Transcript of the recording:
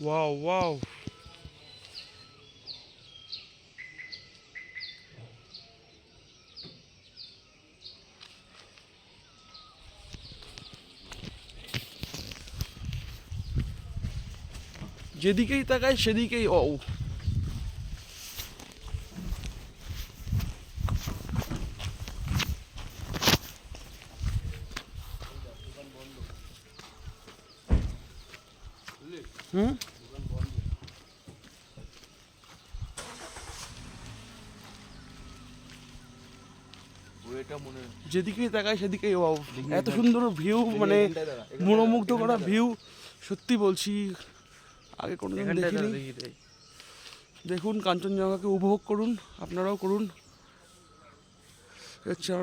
Wow wow, যেদিকেই তাকাই সেদিকেই ও। হুম, যেদিকেই তাকাই সেদিকেই ও। এত সুন্দর ভিউ, মানে মনোমুগ্ধ করা ভিউ, সত্যি বলছি আগে কোনোদিন দেখিনি। দেখুন কাঞ্চনজঙ্ঘাকে উপভোগ করুন, আপনারাও করুন। আচ্ছা